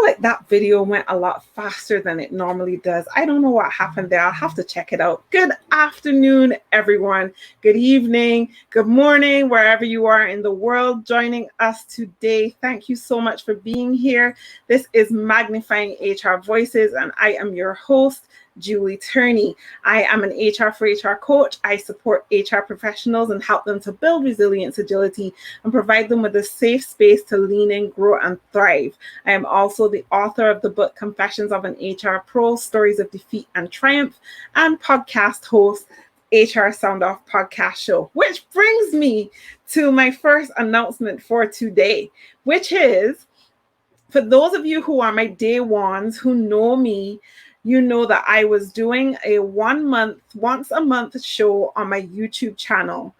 feel like that video went a lot faster than it normally does. I don't know what happened there. I'll have to check it out. Good afternoon, everyone. Good evening. Good morning, wherever you are in the world joining us today. Thank you so much for being here. This is Magnifying HR Voices, and I am your host, Julie Turney. I am an HR for HR coach. I support HR professionals and help them to build resilience, agility, and provide them with a safe space to lean in, grow, and thrive. I am also the author of the book Confessions of an HR Pro, Stories of Defeat and Triumph, and podcast host, HR Sound Off podcast show, which brings me to my first announcement for today, which is, for those of you who are my day ones who know me, you know that I was doing a once a month show on my YouTube channel.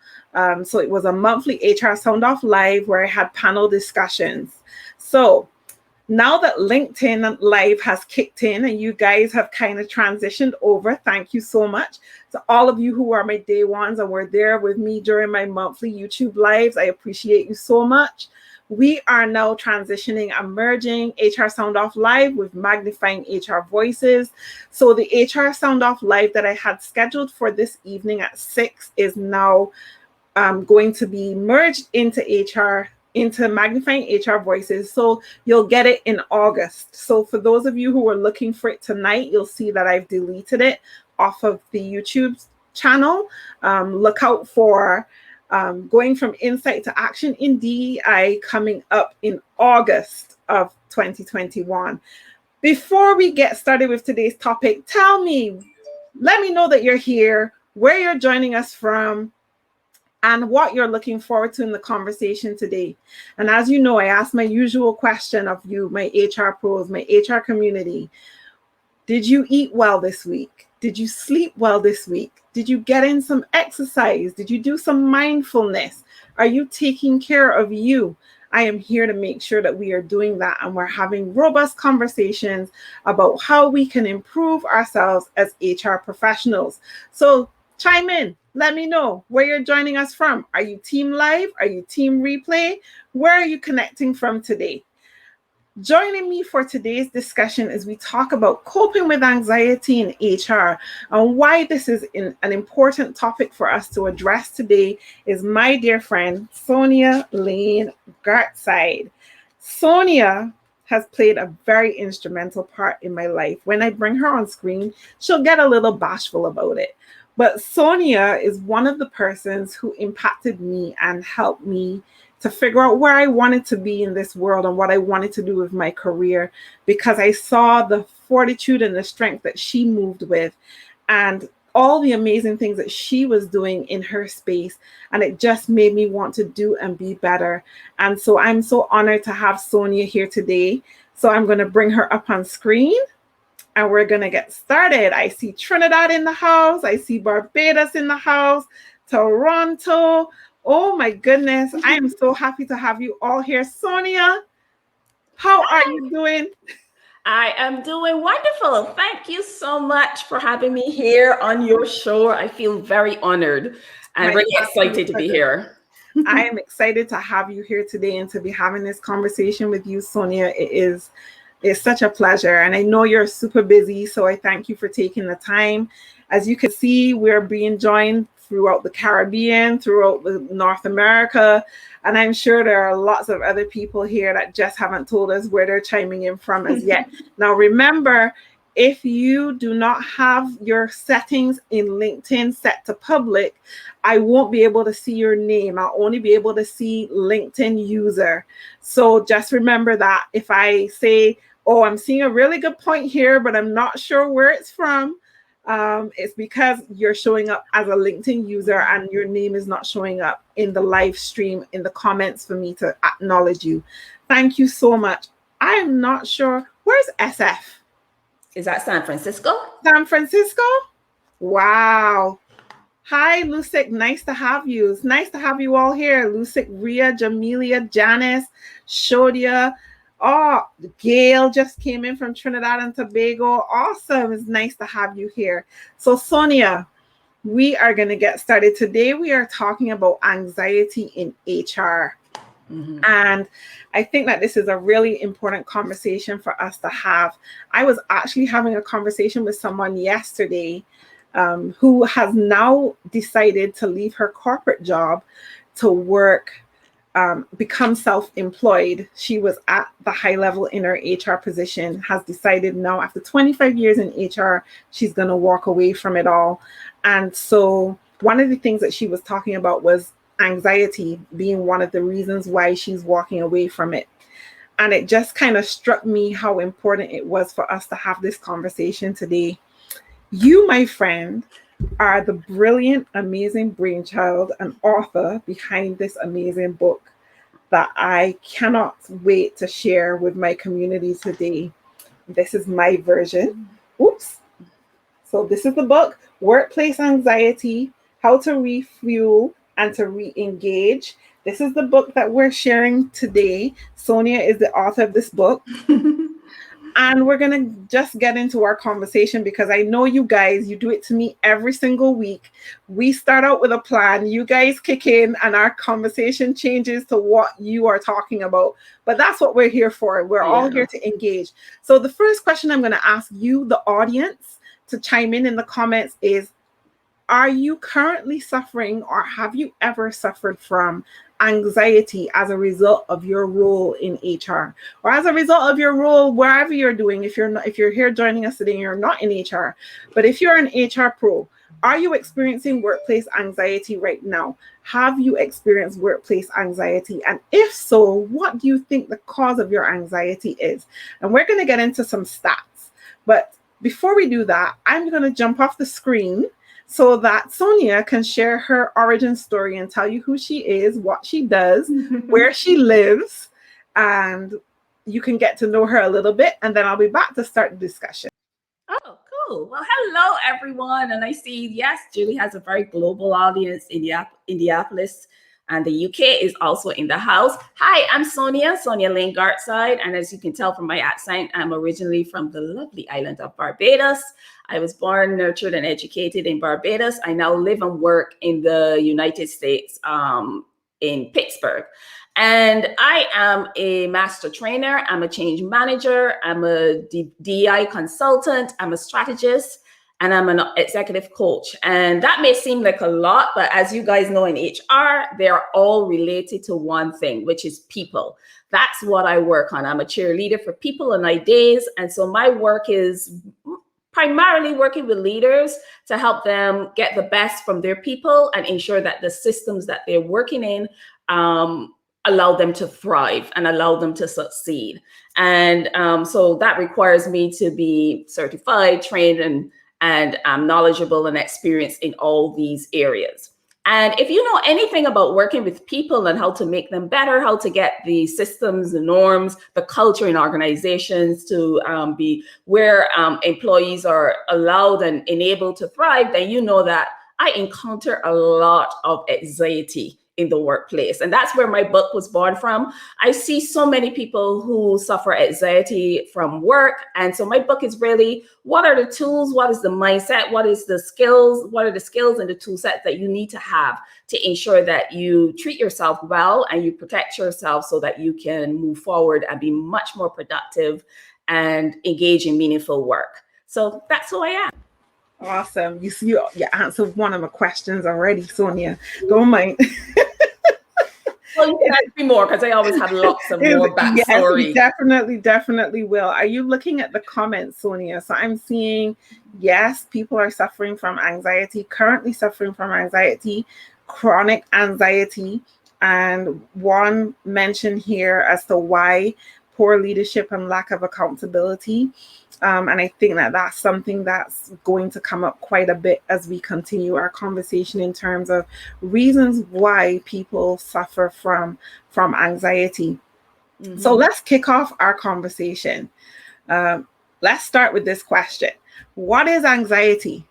So it was a monthly HR Sound Off Live where I had panel discussions. So now that LinkedIn Live has kicked in and you guys have kind of transitioned over, thank you so much to all of you who are my day ones and were there with me during my monthly YouTube Lives. I appreciate you so much. We are now transitioning and merging HR Sound Off Live with Magnifying HR Voices. So the HR Sound Off Live that I had scheduled for this evening at 6 is now going to be merged into Magnifying HR Voices. So you'll get it in August. So for those of you who are looking for it tonight, you'll see that I've deleted it off of the YouTube channel. Look out for Going from Insight to Action in DEI coming up in August of 2021. Before we get started with today's topic, let me know that you're here, where you're joining us from, and what you're looking forward to in the conversation today. And as you know, I ask my usual question of you, my HR pros, my HR community. Did you eat well this week? Did you sleep well this week? Did you get in some exercise? Did you do some mindfulness? Are you taking care of you? I am here to make sure that we are doing that and we're having robust conversations about how we can improve ourselves as HR professionals. So chime in. Let me know where you're joining us from. Are you team live? Are you team replay? Where are you connecting from today? Joining me for today's discussion as we talk about coping with anxiety in HR and why this is an important topic for us to address today is my dear friend, Sonia Layne-Gartside. Sonia has played a very instrumental part in my life. When I bring her on screen, she'll get a little bashful about it. But Sonia is one of the persons who impacted me and helped me to figure out where I wanted to be in this world and what I wanted to do with my career, because I saw the fortitude and the strength that she moved with and all the amazing things that she was doing in her space. And it just made me want to do and be better. And so I'm so honored to have Sonia here today. So I'm going to bring her up on screen and we're going to get started. I see Trinidad in the house. I see Barbados in the house, Toronto. Oh my goodness. I am so happy to have you all here. Sonia, how are you doing? I am doing wonderful. Thank you so much for having me here on your show. I feel very honored and really excited to be here. I am excited to have you here today and to be having this conversation with you, Sonia. It's such a pleasure. And I know you're super busy, so I thank you for taking the time. As you can see, we're being joined throughout the Caribbean, throughout North America. And I'm sure there are lots of other people here that just haven't told us where they're chiming in from as yet. Now, remember, if you do not have your settings in LinkedIn set to public, I won't be able to see your name. I'll only be able to see LinkedIn user. So just remember that if I say, oh, I'm seeing a really good point here, but I'm not sure where it's from, it's because you're showing up as a LinkedIn user and your name is not showing up in the live stream in the comments for me to acknowledge you. Thank you so much. I am not sure. Where's SF? Is that San Francisco? San Francisco? Wow. Hi, Lusik. Nice to have you. It's nice to have you all here. Lusik, Ria, Jamelia, Janice, Shodia. Oh, Gail just came in from Trinidad and Tobago. Awesome. It's nice to have you here. So, Sonia, we are going to get started. Today, we are talking about anxiety in HR. Mm-hmm. And I think that this is a really important conversation for us to have. I was actually having a conversation with someone yesterday who has now decided to leave her corporate job to work, become self-employed. She was at the high level in her HR position, has decided now after 25 years in HR, she's going to walk away from it all. And so one of the things that she was talking about was anxiety being one of the reasons why she's walking away from it. And it just kind of struck me how important it was for us to have this conversation today. You, my friend, are the brilliant, amazing brainchild and author behind this amazing book that I cannot wait to share with my community today. This is my version. Oops. So this is the book, Workplace Anxiety, How to Refuel and to Re-engage. This is the book that we're sharing today. Sonia is the author of this book. And we're going to just get into our conversation because I know you guys, you do it to me every single week. We start out with a plan, you guys kick in, and our conversation changes to what you are talking about. But that's what we're here for. We're all here to engage. So the first question I'm going to ask you, the audience, to chime in the comments is, are you currently suffering or have you ever suffered from anxiety as a result of your role in HR or as a result of your role wherever you're doing? If you're here joining us today and you're not in HR, but if you're an HR pro, are you experiencing workplace anxiety right now? Have you experienced workplace anxiety? And if so, what do you think the cause of your anxiety is? And we're going to get into some stats. But before we do that, I'm going to jump off the screen so that Sonia can share her origin story and tell you who she is, what she does, where she lives, and you can get to know her a little bit, and then I'll be back to start the discussion. Oh, cool. Well, hello, everyone. And I see, yes, Julie has a very global audience in Indianapolis, and the UK is also in the house. Hi, I'm Sonia Layne-Gartside. And as you can tell from my accent, I'm originally from the lovely island of Barbados. I was born, nurtured, and educated in Barbados. I now live and work in the United States, in Pittsburgh. And I am a master trainer. I'm a change manager. I'm a DEI consultant. I'm a strategist. And I'm an executive coach. And that may seem like a lot, but as you guys know in HR, they're all related to one thing, which is people. That's what I work on. I'm a cheerleader for people and ideas. And so my work is primarily working with leaders to help them get the best from their people and ensure that the systems that they're working in allow them to thrive and allow them to succeed. And so that requires me to be certified, trained, and knowledgeable and experienced in all these areas. And if you know anything about working with people and how to make them better, how to get the systems, the norms, the culture in organizations to be where employees are allowed and enabled to thrive, then you know that I encounter a lot of anxiety in the workplace. And that's where my book was born from. I see so many people who suffer anxiety from work. And so my book is really, what are the tools? What is the mindset? What is the skills? What are the skills and the tool sets that you need to have to ensure that you treat yourself well and you protect yourself so that you can move forward and be much more productive and engage in meaningful work. So that's who I am. Awesome. You answered one of my questions already, Sonia. Don't mind. Well, you can ask me more because I always have lots of more backstory. Yes, definitely will. Are you looking at the comments, Sonia? So I'm seeing, yes, people are suffering from anxiety, currently suffering from anxiety, chronic anxiety. And one mention here as to why poor leadership and lack of accountability. And I think that that's something that's going to come up quite a bit as we continue our conversation in terms of reasons why people suffer from anxiety. Mm-hmm. So let's kick off our conversation. Let's start with this question. What is anxiety?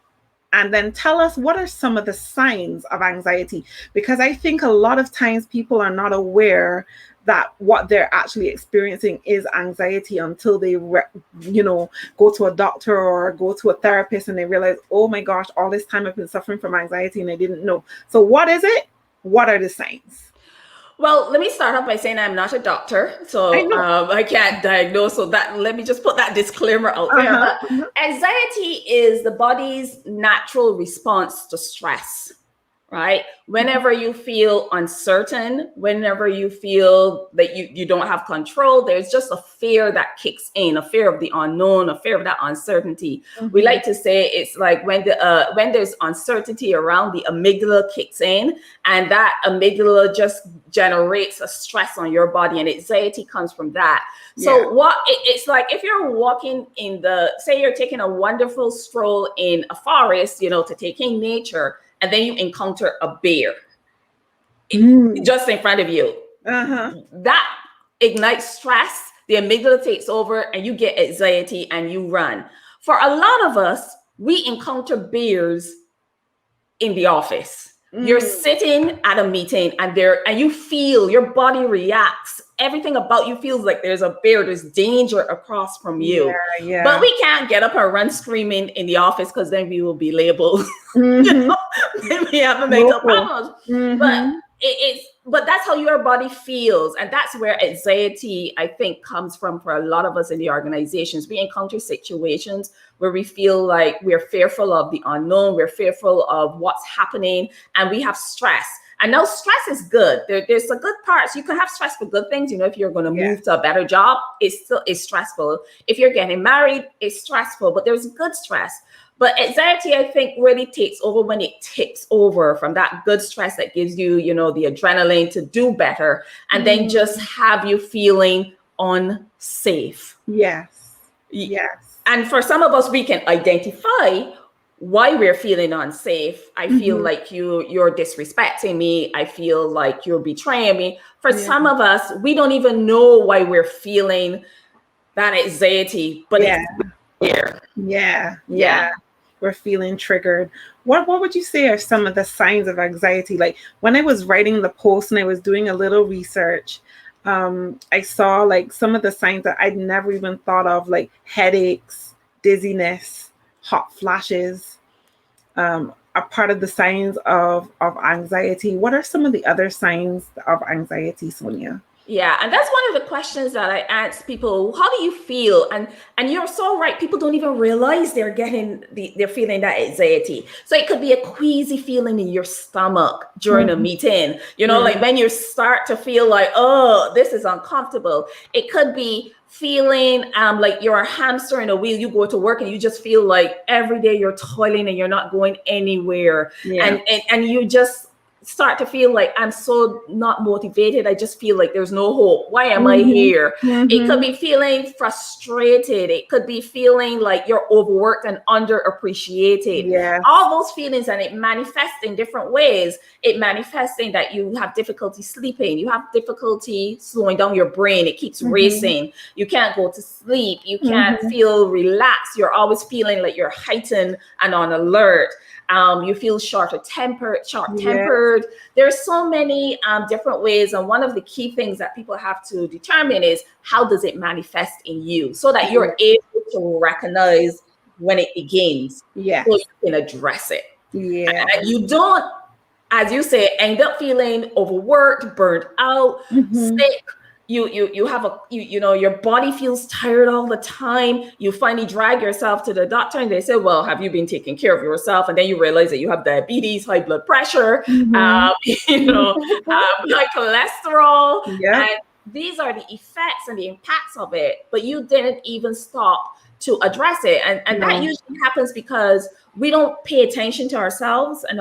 And then tell us, what are some of the signs of anxiety? Because I think a lot of times people are not aware that what they're actually experiencing is anxiety until they, go to a doctor or go to a therapist and they realize, oh my gosh, all this time I've been suffering from anxiety and I didn't know. So what is it? What are the signs? Well, let me start off by saying I'm not a doctor, I so know. I can't diagnose. So that let me just put that disclaimer out there. Uh-huh. But anxiety is the body's natural response to stress, right? Whenever you feel uncertain, whenever you feel that you don't have control, there's just a fear that kicks in, a fear of the unknown, a fear of that uncertainty. We like to say it's like when there's uncertainty around, the amygdala kicks in, and that amygdala just generates a stress on your body, and anxiety comes from that. So it's like if you're walking say you're taking a wonderful stroll in a forest, to take in nature, and then you encounter a bear just in front of you. That ignites stress, the amygdala takes over, and you get anxiety and you run. For a lot of us, we encounter bears in the office. You're sitting at a meeting and you feel your body reacts. Everything about you feels like there's a bear, there's danger across from you. But we can't get up and run screaming in the office because then we will be labeled. We have a mental problems. But that's how your body feels. And that's where anxiety, I think, comes from for a lot of us in the organizations. We encounter situations where we feel like we're fearful of the unknown, we're fearful of what's happening, and we have stress. And now stress is good. There's a good part. So you can have stress for good things. If you're going to move to a better job, it's stressful. If you're getting married, it's stressful, but there's good stress. But anxiety, I think, really takes over when it tips over from that good stress that gives you, the adrenaline to do better, and then just have you feeling unsafe. Yes. And for some of us, we can identify why we're feeling unsafe. I feel like you're disrespecting me. I feel like you're betraying me. For some of us, we don't even know why we're feeling that anxiety, but it's there. Yeah. We're feeling triggered. What would you say are some of the signs of anxiety? Like when I was writing the post and I was doing a little research, I saw like some of the signs that I'd never even thought of, like headaches, dizziness, hot flashes, are part of the signs of anxiety. What are some of the other signs of anxiety, Sonia? Yeah, and that's one of the questions that I ask people. How do you feel? And you're so right. People don't even realize they're feeling that anxiety. So it could be a queasy feeling in your stomach during a meeting. Like when you start to feel like, oh, this is uncomfortable. It could be feeling like you're a hamster in a wheel. You go to work and you just feel like every day you're toiling and you're not going anywhere. And you just start to feel like I'm so not motivated. I just feel like there's no hope. Why am I here? It could be feeling frustrated. It could be feeling like you're overworked and underappreciated. All those feelings, and it manifests in different ways. It manifests in that you have difficulty sleeping. You have difficulty slowing down your brain. It keeps racing. You can't go to sleep. You can't feel relaxed. You're always feeling like you're heightened and on alert. You feel short-tempered. There's so many different ways. And one of the key things that people have to determine is how does it manifest in you, so that you're able to recognize when it begins, so you can address it. And you don't, as you say, end up feeling overworked, burnt out, sick. You have your body feels tired all the time. You finally drag yourself to the doctor and they say, well, have you been taking care of yourself? And then you realize that you have diabetes, high blood pressure, high cholesterol. And these are the effects and the impacts of it, but you didn't even stop to address it. And that usually happens because we don't pay attention to ourselves and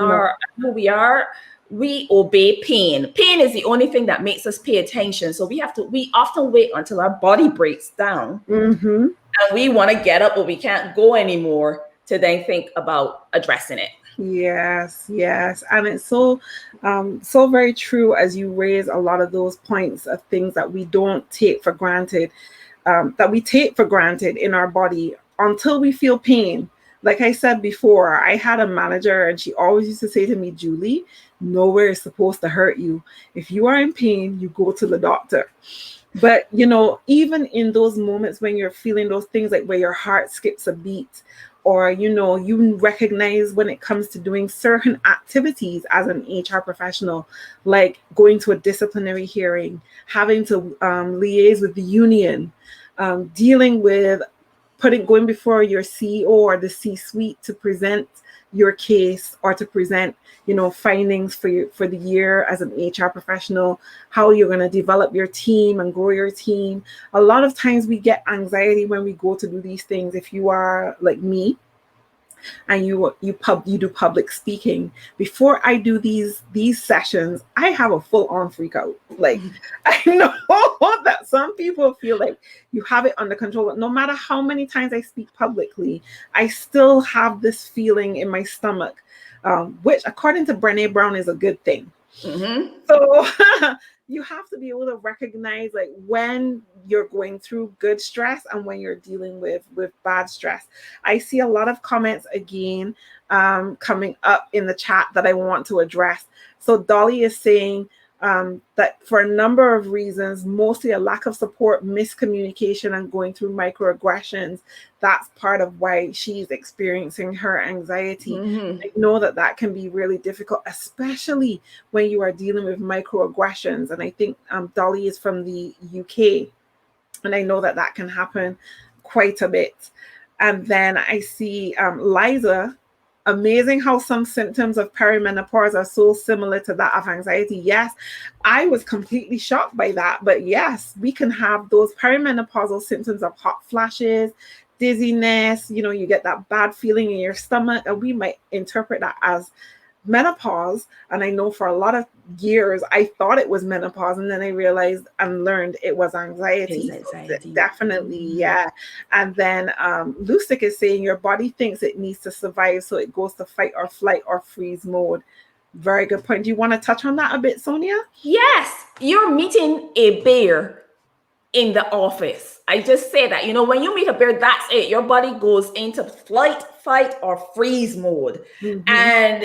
who we are. We obey pain. Pain is the only thing that makes us pay attention. So we often wait until our body breaks down and we want to get up, but we can't go anymore to then think about addressing it. Yes. And it's so very true as you raise a lot of those points of things that we don't take for granted, that we take for granted in our body until we feel pain. Like I said before, I had a manager and she always used to say to me, Julie, nowhere is supposed to hurt you. If you are in pain, you go to the doctor. But, even in those moments when you're feeling those things, like where your heart skips a beat, or you recognize when it comes to doing certain activities as an HR professional, like going to a disciplinary hearing, having to liaise with the union, dealing with going before your CEO or the C-suite to present your case or to present findings for the year as an HR professional, how you're going to develop your team and grow your team. A lot of times we get anxiety when we go to do these things. If you are like me and you do public speaking, before I do these sessions, I have a full-on freak out. Like, I know that some people feel like you have it under control, but no matter how many times I speak publicly, I still have this feeling in my stomach, which according to Brené Brown is a good thing. So you have to be able to recognize like when you're going through good stress and when you're dealing with bad stress. I see a lot of comments again coming up in the chat that I want to address. So Dolly is saying that for a number of reasons, mostly a lack of support, miscommunication, and going through microaggressions, that's part of why she's experiencing her anxiety. I know that can be really difficult, especially when you are dealing with microaggressions. And I think Dolly is from the UK, and I know that can happen quite a bit. And then I see Liza. Amazing how some symptoms of perimenopause are so similar to that of anxiety. Yes, I was completely shocked by that. But yes, we can have those perimenopausal symptoms of hot flashes, dizziness, you get that bad feeling in your stomach, and we might interpret that as menopause. And I know for a lot of years I thought it was menopause, and then I realized and learned it was anxiety. So definitely, yeah. And then Lustig is saying your body thinks it needs to survive, so it goes to fight or flight or freeze mode. Very good point. Do you want to touch on that a bit, Sonia? Yes, you're meeting a bear in the office. I just say that, when you meet a bear, that's it. Your body goes into flight, fight, or freeze mode. And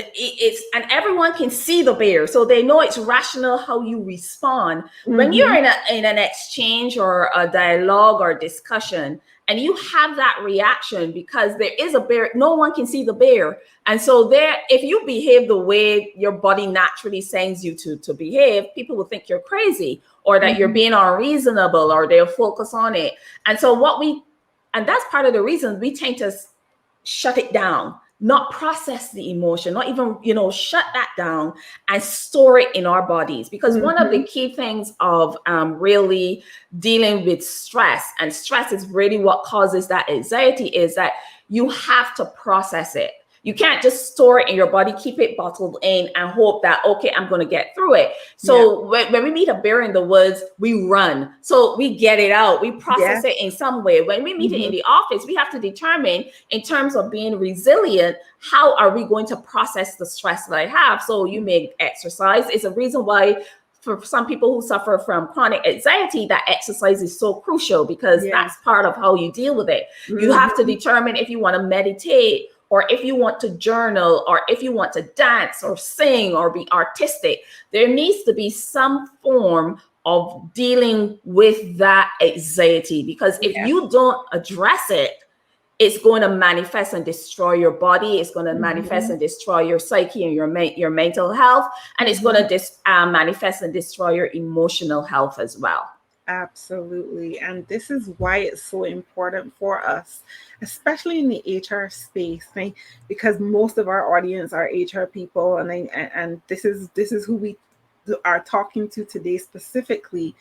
and everyone can see the bear. So they know it's rational how you respond. When you're in an exchange or a dialogue or discussion, and you have that reaction because there is a bear, no one can see the bear. And so if you behave the way your body naturally sends you to behave, people will think you're crazy, or that you're being unreasonable, or they'll focus on it. And so and that's part of the reason we tend to shut it down, not process the emotion, not even, shut that down and store it in our bodies. Because one of the key things of really dealing with stress, and stress is really what causes that anxiety, is that you have to process it. You can't just store it in your body, keep it bottled in, and hope that, okay, I'm going to get through it. So when we meet a bear in the woods, we run. So we get it out. We process it in some way. When we meet it in the office, we have to determine, in terms of being resilient, how are we going to process the stress that I have? So you may exercise. It's a reason why for some people who suffer from chronic anxiety, that exercise is so crucial, because that's part of how you deal with it. You have to determine if you want to meditate, or if you want to journal, or if you want to dance or sing or be artistic. There needs to be some form of dealing with that anxiety, because if you don't address it, it's going to manifest and destroy your body. It's going to manifest and destroy your psyche and your mental health. And it's going to manifest and destroy your emotional health as well. Absolutely. And this is why it's so important for us, especially in the HR space, right? Because most of our audience are HR people, and this is who we are talking to today specifically.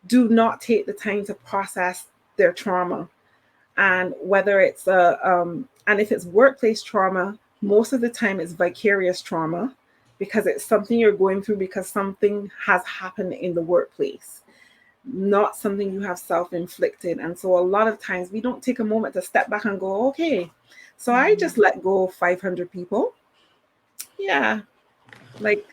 Do not take the time to process their trauma. And whether it's and if it's workplace trauma, most of the time it's vicarious trauma, because it's something you're going through because something has happened in the workplace, not something you have self-inflicted. And so a lot of times we don't take a moment to step back and go, okay, so I just let go of 500 people. Yeah. Like,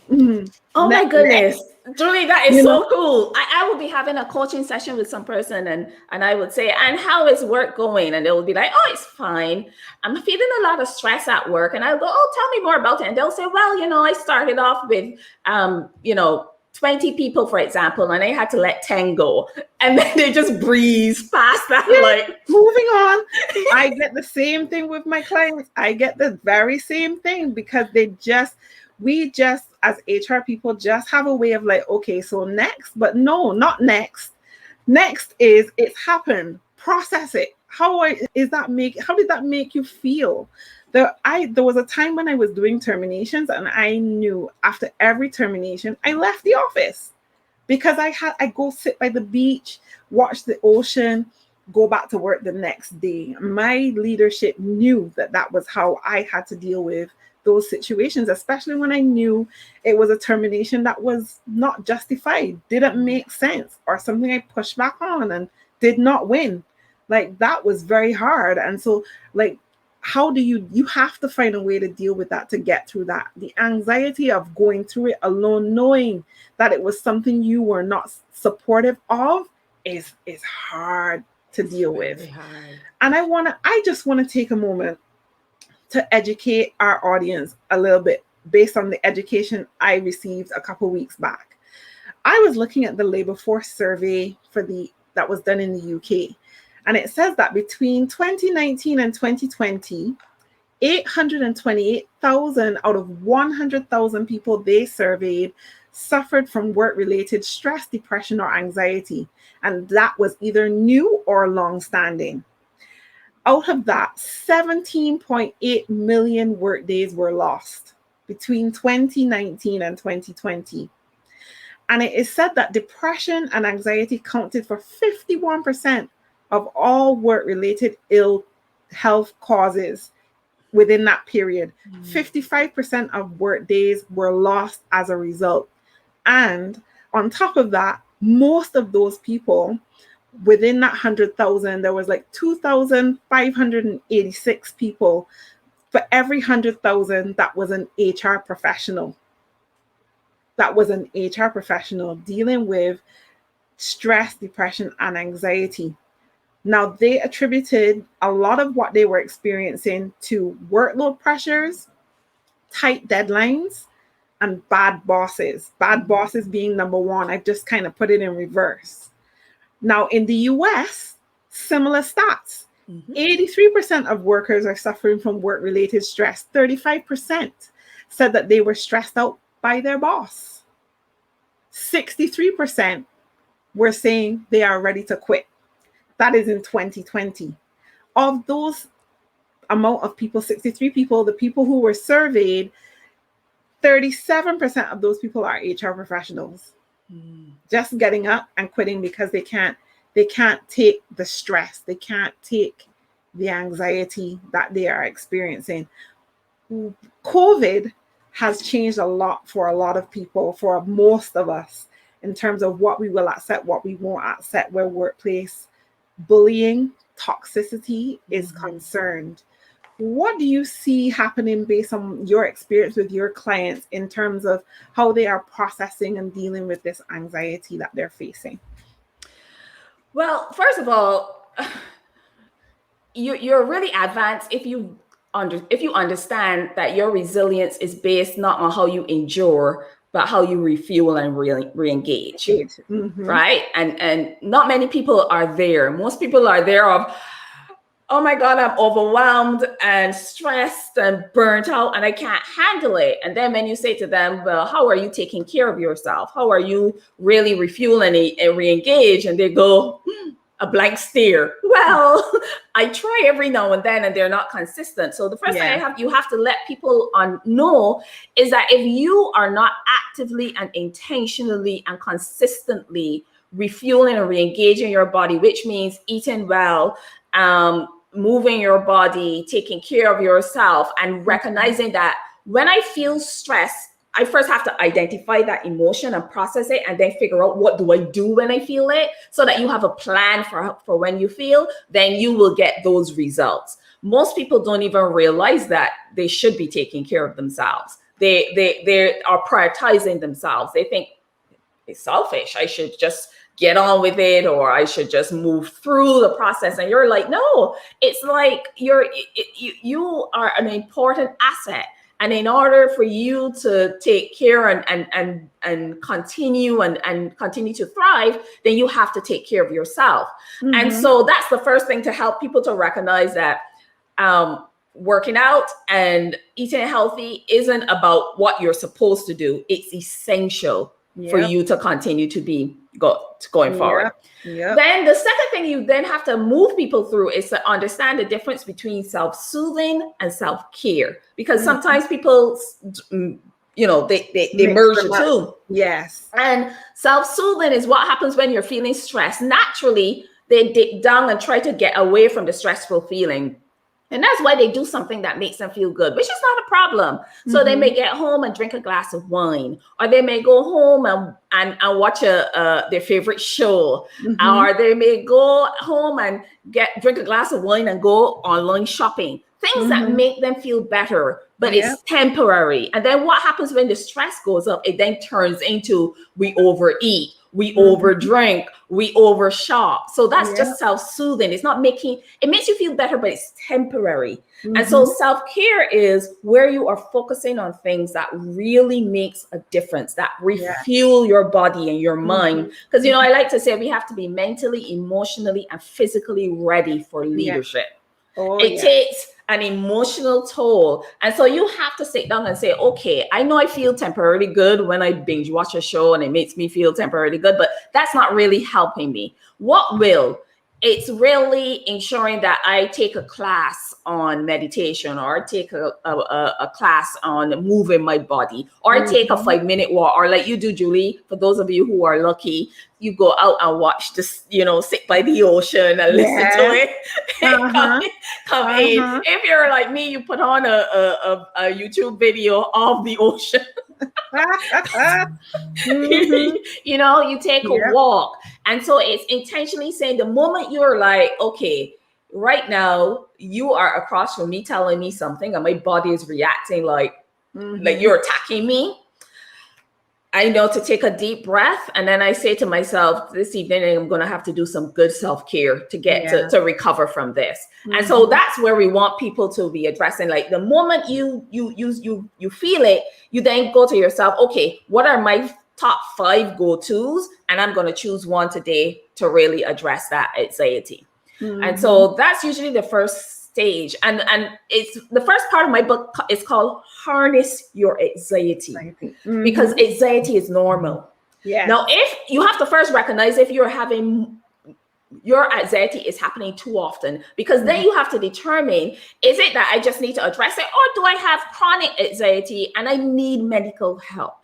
oh my goodness, Julie, that is so cool. I would be having a coaching session with some person, and I would say, and how is work going? And they would be like, oh, it's fine. I'm feeling a lot of stress at work. And I'll go, oh, tell me more about it. And they'll say, well, I started off with, 20 people, for example, and I had to let 10 go. And then they just breeze past that. Yeah, Like, moving on. I get the same thing with my clients. I get the very same thing because we just, as HR people, just have a way of like, okay, so next, but no, not next. Next is it's happened. Process it. How did that make you feel? There was a time when I was doing terminations and I knew after every termination, I left the office because I go sit by the beach, watch the ocean, go back to work the next day. My leadership knew that was how I had to deal with those situations, especially when I knew it was a termination that was not justified, didn't make sense, or something I pushed back on and did not win. Like that was very hard. And so like, how do you have to find a way to deal with that, to get through that? The anxiety of going through it alone, knowing that it was something you were not supportive of is hard to deal with. hard. And I just want to take a moment to educate our audience a little bit based on the education I received a couple weeks back. I was looking at the labor force survey that was done in the UK. And it says that between 2019 and 2020, 828,000 out of 100,000 people they surveyed suffered from work-related stress, depression, or anxiety. And that was either new or long-standing. Out of that, 17.8 million workdays were lost between 2019 and 2020. And it is said that depression and anxiety counted for 51% of all work-related ill health causes within that period. 55% of work days were lost as a result. And on top of that, most of those people, within that 100,000, there was like 2,586 people for every 100,000 that was an HR professional. That was an HR professional dealing with stress, depression, and anxiety. Now, they attributed a lot of what they were experiencing to workload pressures, tight deadlines, and bad bosses. Bad bosses being number one. I've just kind of put it in reverse. Now, in the US, similar stats. 83% of workers are suffering from work-related stress. 35% said that they were stressed out by their boss. 63% were saying they are ready to quit. That is in 2020. Of those amount of people, 63 people, the people who were surveyed, 37% of those people are HR professionals. Just getting up and quitting because they can't take the stress. They can't take the anxiety that they are experiencing. COVID has changed a lot for a lot of people, for most of us, in terms of what we will accept, what we won't accept, where workplace bullying, toxicity is concerned. What do you see happening based on your experience with your clients in terms of how they are processing and dealing with this anxiety that they're facing? Well, first of all, you're really advanced if you understand that your resilience is based not on how you endure, but how you refuel and re-engage. Right? And not many people are there. Most people are there of, oh my God, I'm overwhelmed and stressed and burnt out and I can't handle it. And then when you say to them, well, how are you taking care of yourself? How are you really refueling and re-engage? And they go, a blank stare. Well, I try every now and then and they're not consistent. So the first thing you have to let people know is that if you are not actively and intentionally and consistently refueling and re-engaging your body, which means eating well, moving your body, taking care of yourself, and recognizing that when I feel stress, I first have to identify that emotion and process it, and then figure out what do I do when I feel it, so that you have a plan for when you feel, then you will get those results. Most people don't even realize that they should be taking care of themselves. They are prioritizing themselves. They think it's selfish. I should just get on with it, or I should just move through the process. And you're like, no, it's like you are an important asset. And in order for you to take care and continue and continue to thrive, then you have to take care of yourself. And so that's the first thing, to help people to recognize that working out and eating healthy isn't about what you're supposed to do. It's essential for you to continue to be going forward. Then the second thing you then have to move people through is to understand the difference between self-soothing and self-care, because sometimes people, you know, they merge the two. Yes. And self-soothing is what happens when you're feeling stressed. Naturally, they dig down and try to get away from the stressful feeling. And that's why they do something that makes them feel good, which is not a problem. So they may get home and drink a glass of wine, or they may go home and watch their favorite show, or they may go home and drink a glass of wine and go online shopping. Things that make them feel better, but it's temporary. And then what happens when the stress goes up? It then turns into we overeat, we overdrink, we overshop. So that's just self-soothing. It's not it makes you feel better, but it's temporary. And so self-care is where you are focusing on things that really makes a difference, that refuel your body and your mind. Because, you know, I like to say we have to be mentally, emotionally, and physically ready for leadership. It takes an emotional toll. And so you have to sit down and say, okay, I know I feel temporarily good when I binge watch a show and it makes me feel temporarily good, but that's not really helping me. What will? It's really ensuring that I take a class on meditation, or take a class on moving my body, or take a 5-minute walk, or like you do, Julie, for those of you who are lucky, you go out and watch this, you know, sit by the ocean and listen to it. Come in. If you're like me, you put on a YouTube video of the ocean. You know, you take a walk. And so it's intentionally saying, the moment you're like, okay, right now you are across from me telling me something and my body is reacting like you're attacking me, I know to take a deep breath. And then I say to myself, this evening I'm going to have to do some good self-care to get to recover from this. And so that's where we want people to be addressing. Like the moment you feel it, you then go to yourself, okay, what are my top 5 go-tos? And I'm going to choose one today to really address that anxiety. And so that's usually the first stage. And it's the first part of my book is called Harness Your Anxiety, because anxiety is normal. Now, if you have to first recognize if you're having your anxiety is happening too often, because then you have to determine, is it that I just need to address it, or do I have chronic anxiety and I need medical help?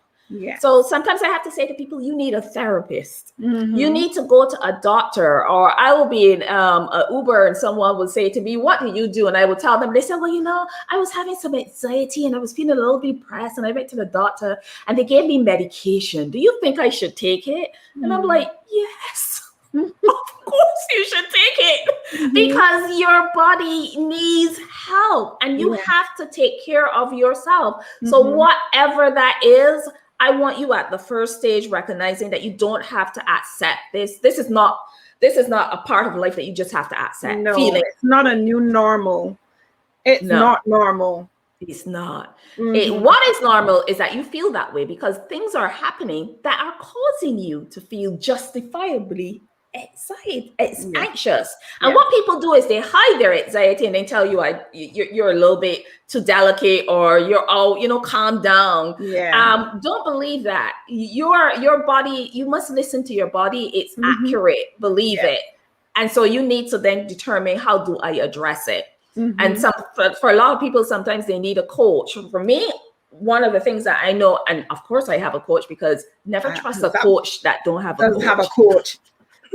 So sometimes I have to say to people, you need a therapist. You need to go to a doctor. Or I will be in an Uber and someone will say to me, what do you do? And I will tell them, they say, well, you know, I was having some anxiety and I was feeling a little bit depressed, and I went to the doctor and they gave me medication. Do you think I should take it? And I'm like, yes, of course you should take it, because your body needs help and you have to take care of yourself. So whatever that is, I want you at the first stage recognizing that you don't have to accept this. This is not a part of life that you just have to accept. No, it's not a new normal. It's not normal. It's not. What is normal is that you feel that way because things are happening that are causing you to feel justifiably anxious. And what people do is they hide their anxiety and they tell you you're a little bit too delicate, or you're calm down. Don't believe that. Your body, you must listen to your body. It's accurate. Believe it. And so you need to then determine, how do I address it? And for a lot of people, sometimes they need a coach. For me, one of the things that I know, and of course I have a coach, because never trust a coach that don't have a coach.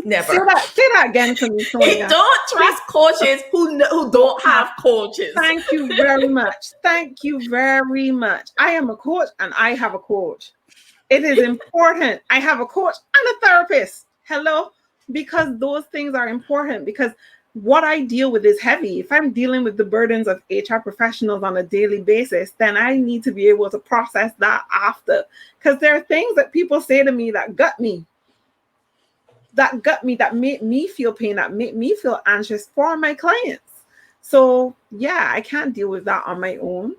Never. Say that again for me, Sonia. Don't trust coaches who don't have coaches. Thank you very much. Thank you very much. I am a coach and I have a coach. It is important. I have a coach and a therapist. Hello? Because those things are important, because what I deal with is heavy. If I'm dealing with the burdens of HR professionals on a daily basis, then I need to be able to process that after. Because there are things that people say to me that gut me. That make me feel pain, that make me feel anxious for my clients. So yeah, I can't deal with that on my own.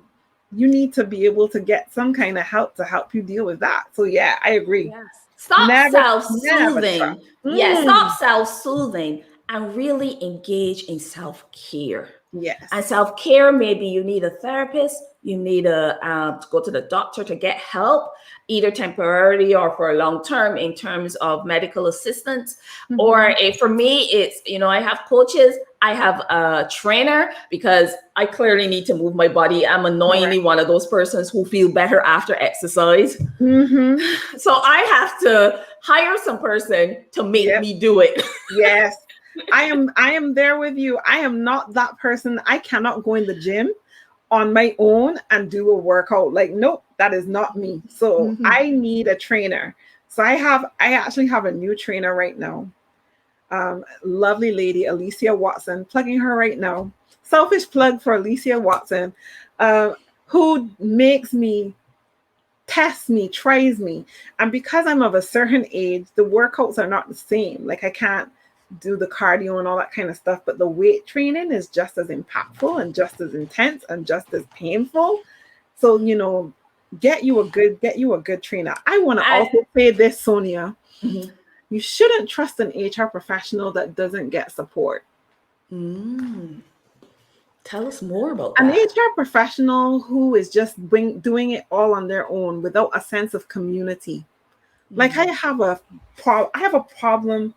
you need to be able to get some kind of help to help you deal with that. So yeah, I agree. Yes. Stop Never trust. self-soothing. Yes, stop Mm, self-soothing and really engage in self-care. And yes. self-care, maybe you need a therapist, you need to go to the doctor to get help, either temporarily or for a long term in terms of medical assistance. Or for me, it's, I have coaches, I have a trainer, because I clearly need to move my body. I'm annoyingly Correct. one of those persons who feel better after exercise. Mm-hmm. So I have to hire some person to make Yep. me do it. Yes. I am there with you. I am not that person. I cannot go in the gym on my own and do a workout. Like, nope, that is not me. So Mhm. I need a trainer. So I actually have a new trainer right now. Lovely lady, Alicia Watson, plugging her right now. Selfish plug for Alicia Watson, uh, who makes me, tests me, tries me. And because I'm of a certain age, the workouts are not the same. Like, I can't do the cardio and all that kind of stuff, but the weight training is just as impactful and just as intense and just as painful. So, get you a good trainer. I want to I, also say this, Sonia. mhm. You shouldn't trust an HR professional that doesn't get support. Mm. Tell us more about An that. HR professional who is just doing it all on their own without a sense of community. Like, Mhm. I have a problem.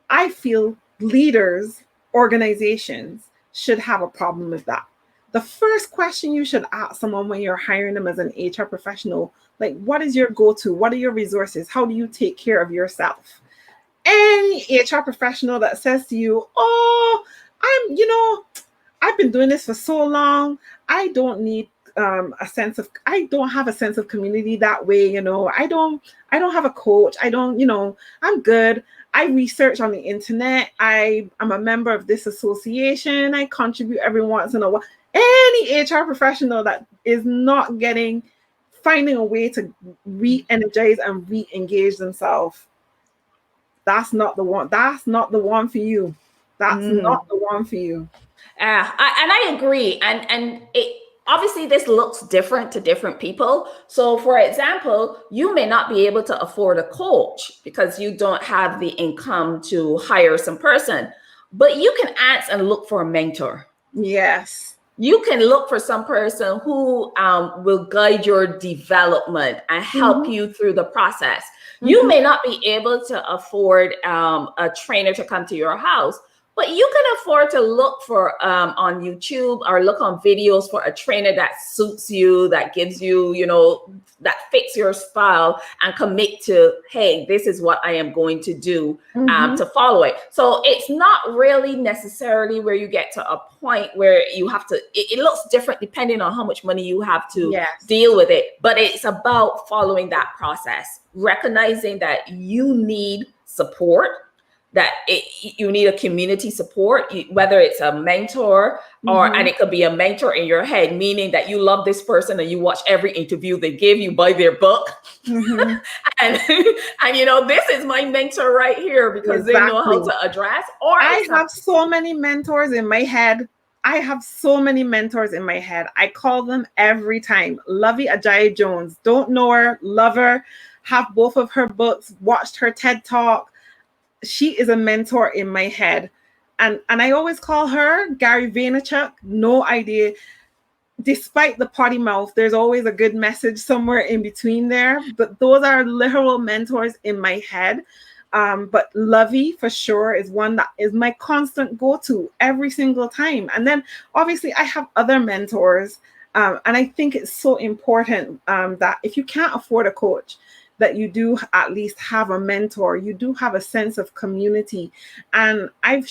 I feel leaders, organizations should have a problem with that. The first question you should ask someone when you're hiring them as an HR professional, like, what is your go-to? What are your resources? How do you take care of yourself? Any HR professional that says to you, "Oh, I've been doing this for so long. I don't need I don't have a sense of community that way. I don't have a coach. I'm good. I research on the internet. I'm a member of this association. I contribute every once in a while." Any HR professional that is not finding a way to re-energize and re-engage themselves, that's not the one. That's not the one for you. That's not Mhm. the one for you. And I agree. And it obviously this looks different to different people. So, for example, you may not be able to afford a coach because you don't have the income to hire some person, but you can ask and look for a mentor. Yes. You can look for some person who will guide your development and help Mm-hmm. you through the process. You Mm-hmm. may not be able to afford a trainer to come to your house, but you can afford to look for on YouTube or look on videos for a trainer that suits you, that gives you, that fits your style, and commit to, hey, this is what I am going to do Mm-hmm. to follow it. So it's not really necessarily where you get to a point where you have to, it looks different depending on how much money you have to Yes. deal with it. But it's about following that process, recognizing that you need support, that you need a community support, whether it's a mentor and Mm-hmm. it could be a mentor in your head, meaning that you love this person and you watch every interview they give, you buy their book, Mm-hmm. and this is my mentor right here because they know how Exactly. to address. Or I it's have so many mentors in my head. I have so many mentors in my head. I call them every time. Lovey Ajayi Jones. Don't know her, love her, have both of her books, watched her TED Talk. She is a mentor in my head. And I always call her Gary Vaynerchuk. No idea. Despite the potty mouth, there's always a good message somewhere in between there. But those are literal mentors in my head. But Lovey for sure is one that is my constant go-to every single time. And then obviously I have other mentors. And I think it's so important that if you can't afford a coach, that you do at least have a mentor. You do have a sense of community. And I've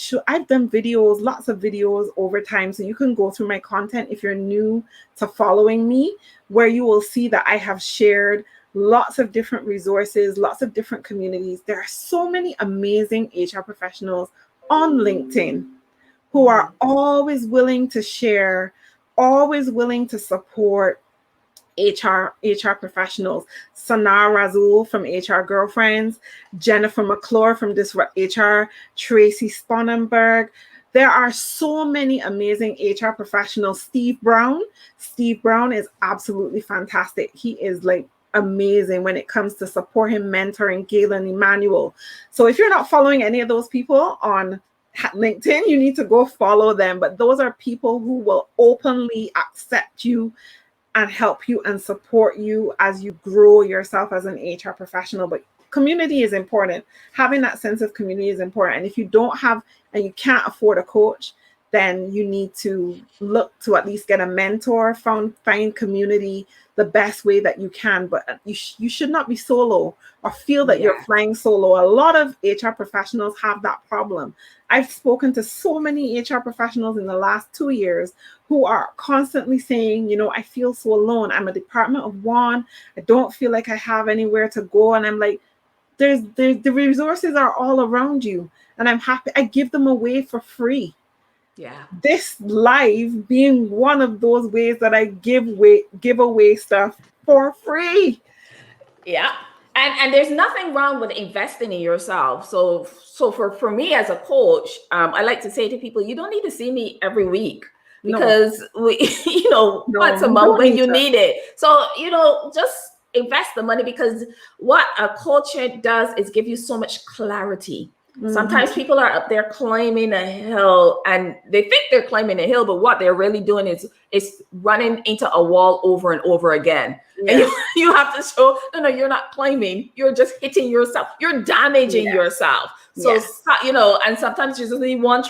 done videos, lots of videos over time. So you can go through my content if you're new to following me, where you will see that I have shared lots of different resources, lots of different communities. There are so many amazing HR professionals on LinkedIn who are always willing to share, always willing to support HR professionals. Sanar Razul from HR Girlfriends, Jennifer McClure from Disrupt HR, Tracy Sponenberg. There are so many amazing HR professionals. Steve Brown is absolutely fantastic. He is like amazing when it comes to supporting, mentoring. Galen Emmanuel. So if you're not following any of those people on LinkedIn, you need to go follow them. But those are people who will openly accept you and help you and support you as you grow yourself as an HR professional. But community is important. Having that sense of community is important. And if you don't have and you can't afford a coach, then you need to look to at least get a mentor, find community the best way that you can. But you should not be solo or feel that you're flying solo. A lot of HR professionals have that problem. I've spoken to so many HR professionals in the last 2 years who are constantly saying, I feel so alone. I'm a department of one. I don't feel like I have anywhere to go. And I'm like, the resources are all around you. And I'm happy. I give them away for free. Yeah. This live being one of those ways that I give away stuff for free. Yeah. And there's nothing wrong with investing in yourself. So for me as a coach, I like to say to people, you don't need to see me every week because once a month when you need it. So, just invest the money, because what a coach does is give you so much clarity. Sometimes people are up there climbing a hill and they think they're climbing a hill, but what they're really doing is running into a wall over and over again. Yeah. And you have to show, no, you're not climbing. You're just hitting yourself. You're damaging yourself. So, and sometimes you just need one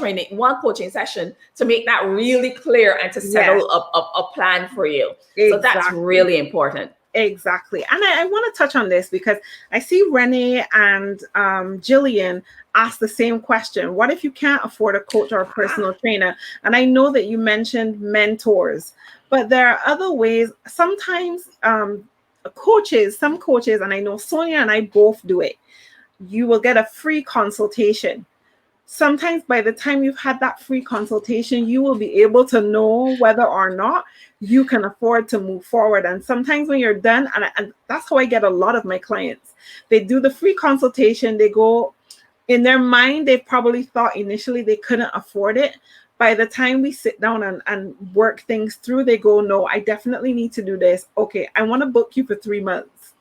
coaching session to make that really clear and to settle a plan for you. Exactly. So that's really important. Exactly. And I want to touch on this because I see Renee and Jillian ask the same question. What if you can't afford a coach or a personal trainer? And I know that you mentioned mentors, but there are other ways. Sometimes some coaches, and I know Sonia and I both do it, you will get a free consultation. Sometimes by the time you've had that free consultation, you will be able to know whether or not you can afford to move forward. And sometimes when you're done, and that's how I get a lot of my clients, they do the free consultation, they go, in their mind, they probably thought initially they couldn't afford it. By the time we sit down and work things through, they go, no, I definitely need to do this. Okay, I want to book you for 3 months.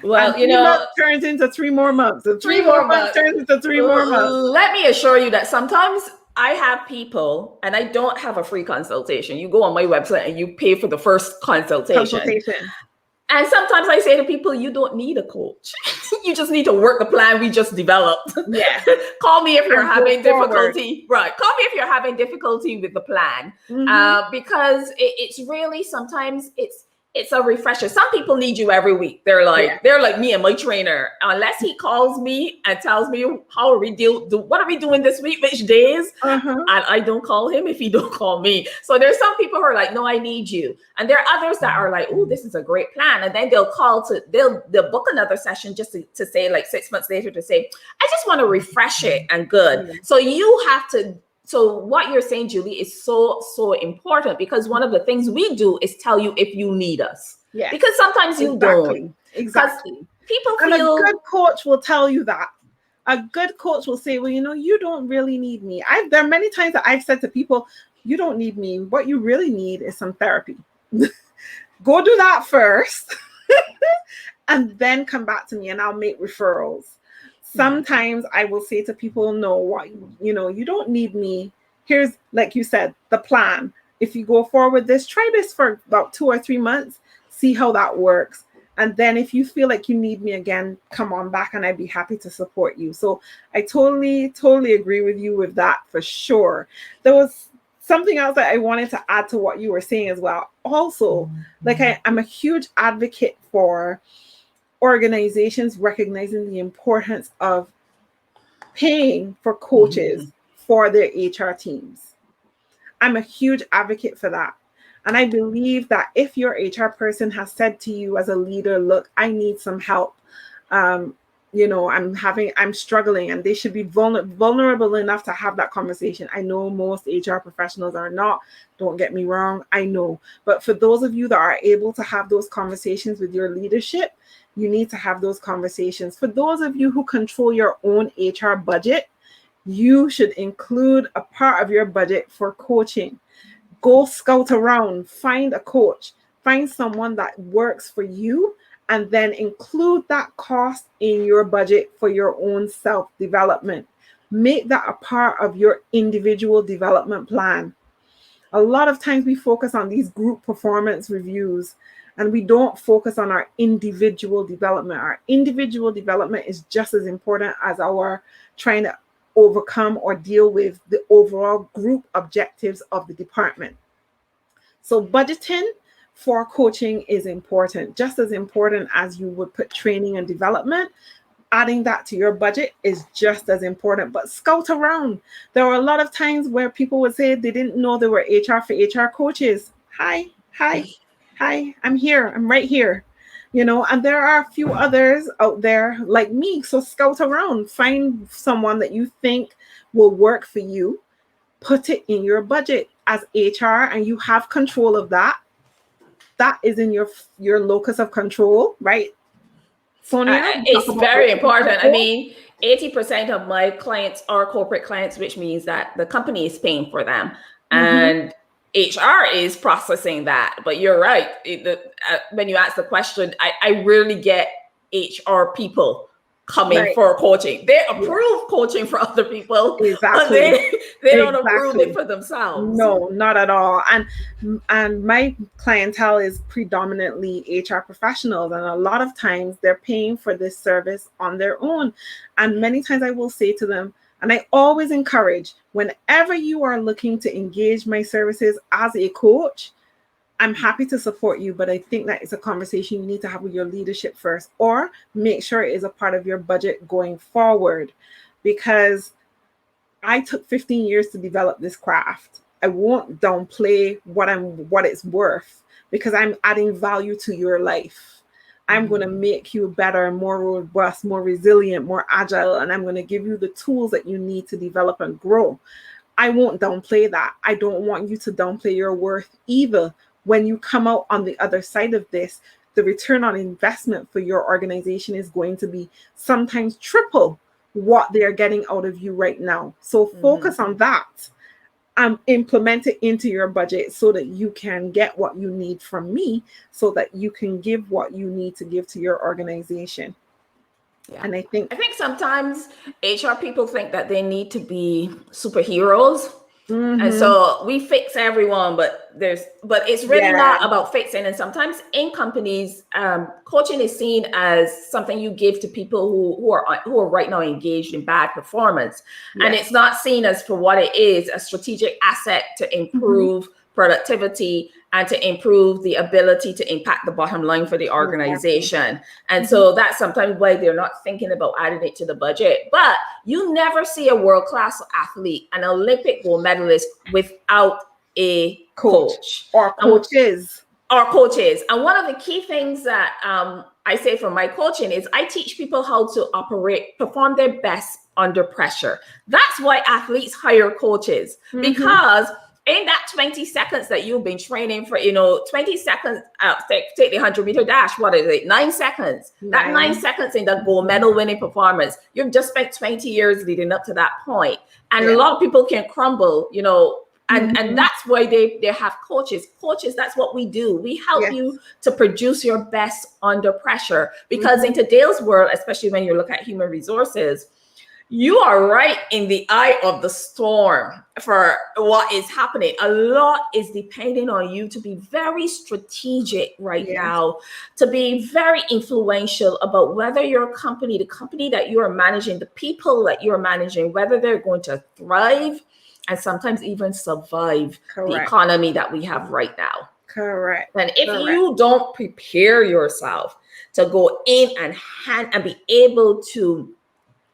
Well, and 3 months turns into 3 more months. And 3 more months turns into 3 more months. Let me assure you that sometimes I have people, and I don't have a free consultation. You go on my website and you pay for the first consultation. And sometimes I say to people, you don't need a coach. You just need to work the plan we just developed. Yeah. Call me if you're having difficulty. Right. Call me if you're having difficulty with the plan. Because it's really, sometimes it's a refresher. Some people need you every week. They're like me and my trainer. Unless he calls me and tells me what are we doing this week, which days, and I don't call him if he don't call me. So there's some people who are like, no, I need you. And there are others that are like, oh, this is a great plan. And then they'll book another session just to say, like 6 months later, to say, I just want to refresh it and good. So you have to. So what you're saying, Julie, is so important, because one of the things we do is tell you if you need us. Yeah. Because sometimes you don't. Exactly. People and feel a good coach will tell you that. A good coach will say, well, you don't really need me. There are many times that I've said to people, you don't need me. What you really need is some therapy. Go do that first and then come back to me and I'll make referrals. Sometimes I will say to people, no, you don't need me. Here's, like you said, the plan. If you go forward with this, try this for about 2 or 3 months, see how that works. And then if you feel like you need me again, come on back and I'd be happy to support you. So I totally agree with you with that for sure. There was something else that I wanted to add to what you were saying as well. Also, like I'm a huge advocate for organizations recognizing the importance of paying for coaches for their HR teams. I'm a huge advocate for that. And I believe that if your HR person has said to you as a leader, look, I need some help. I'm struggling, and they should be vulnerable enough to have that conversation. I know most HR professionals are not, don't get me wrong, I know. But for those of you that are able to have those conversations with your leadership, you need to have those conversations. For those of you who control your own HR budget, you should include a part of your budget for coaching. Go scout around, find a coach, find someone that works for you, and then include that cost in your budget for your own self development. Make that a part of your individual development plan. A lot of times we focus on these group performance reviews and we don't focus on our individual development. Our individual development is just as important as our trying to overcome or deal with the overall group objectives of the department. So budgeting for coaching is important, just as important as you would put training and development. Adding that to your budget is just as important. But scout around. There are a lot of times where people would say they didn't know they were HR for HR coaches. Hi, I'm here. I'm right here. And there are a few others out there like me. So scout around, find someone that you think will work for you, put it in your budget as HR, and you have control of that. That is in your locus of control, right? Sonia, it's very important. I mean, 80% of my clients are corporate clients, which means that the company is paying for them. And HR is processing that. But you're right. When you ask the question, I rarely get HR people coming for coaching. They approve coaching for other people. Exactly. They don't approve it for themselves. No, not at all. And my clientele is predominantly HR professionals, and a lot of times they're paying for this service on their own. And many times I will say to them, and I always encourage, whenever you are looking to engage my services as a coach, I'm happy to support you, but I think that it's a conversation you need to have with your leadership first, or make sure it is a part of your budget going forward. Because I took 15 years to develop this craft. I won't downplay what it's worth, because I'm adding value to your life. I'm going to make you better, more robust, more resilient, more agile, and I'm going to give you the tools that you need to develop and grow. I won't downplay that. I don't want you to downplay your worth either. When you come out on the other side of this, the return on investment for your organization is going to be sometimes triple what they're getting out of you right now. So focus on that and implement it into your budget so that you can get what you need from me, so that you can give what you need to give to your organization. Yeah. And I think sometimes HR people think that they need to be superheroes. And so we fix everyone, but it's really not about fixing. And sometimes in companies, coaching is seen as something you give to people who are right now engaged in bad performance. And it's not seen as for what it is, a strategic asset to improve productivity and to improve the ability to impact the bottom line for the organization. And so that's sometimes why they're not thinking about adding it to the budget. But you never see a world-class athlete, an Olympic gold medalist, without a coach or coaches. And one of the key things that I say for my coaching is I teach people how to perform their best under pressure. That's why athletes hire coaches, because in that 20 seconds that you've been training for, 20 seconds, take the 100-meter dash, what is it, 9 seconds? That 9 seconds in the gold medal winning performance, you've just spent 20 years leading up to that point. And a lot of people can crumble, and that's why they have coaches. Coaches, that's what we do. We help you to produce your best under pressure. Because in today's world, especially when you look at human resources, you are right in the eye of the storm for what is happening. A lot is depending on you to be very strategic right now, to be very influential about whether your company, the company that you are managing, the people that you're managing, whether they're going to thrive and sometimes even survive the economy that we have right now. And if you don't prepare yourself to go in and be able to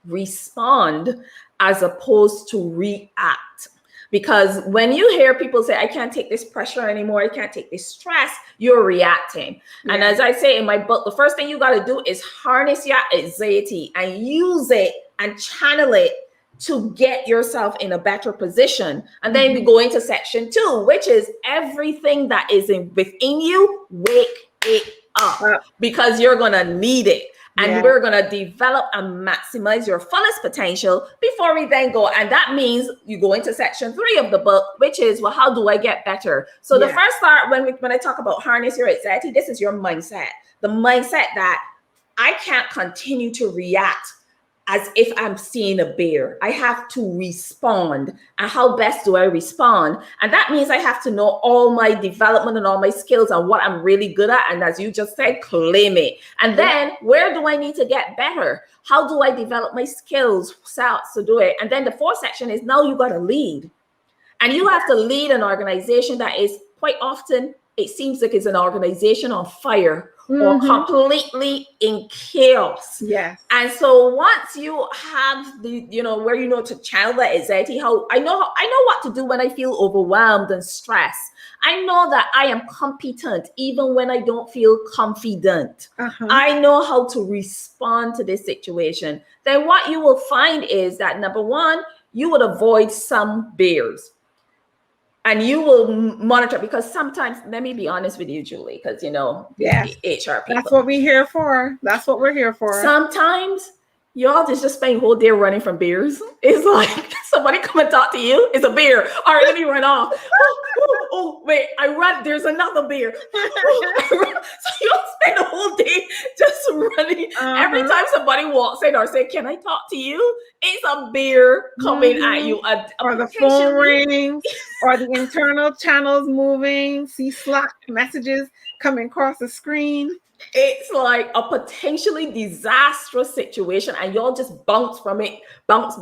respond as opposed to react. Because when you hear people say, I can't take this pressure anymore, I can't take this stress, you're reacting. And as I say in my book, the first thing you got to do is harness your anxiety and use it and channel it to get yourself in a better position. And then we go into section 2, which is everything that is within you, wake it up, because you're going to need it. And we're going to develop and maximize your fullest potential before we then go. And that means you go into section 3 of the book, which is, well, how do I get better? So the first part, when I talk about harness your anxiety, this is your mindset. The mindset that I can't continue to react as if I'm seeing a bear. I have to respond. And how best do I respond? And that means I have to know all my development and all my skills and what I'm really good at. And as you just said, claim it. And then where do I need to get better? How do I develop my skills to do it? And then the 4th section is, now you got to lead. And you have to lead an organization that is quite often, it seems like it's an organization on fire or completely in chaos. Yes. And so once you have the, where to channel that anxiety, how I know what to do when I feel overwhelmed and stressed. I know that I am competent even when I don't feel confident. I know how to respond to this situation. Then what you will find is that, number 1, you would avoid some bears. And you will monitor, because sometimes, let me be honest with you, Julie, because, HR people. That's what we're here for. That's what we're here for. Sometimes y'all just spend a whole day running from bears. It's like somebody come and talk to you. It's a bear. All right, let me run off. Oh, wait, I run. There's another bear. So you'll spend a whole day just running. Every time somebody walks in or say, "Can I talk to you?" It's a bear coming at you. Or the phone rings, or the internal channels moving. See Slack messages coming across the screen. It's like a potentially disastrous situation, and you'll just bounce from it. Bounce.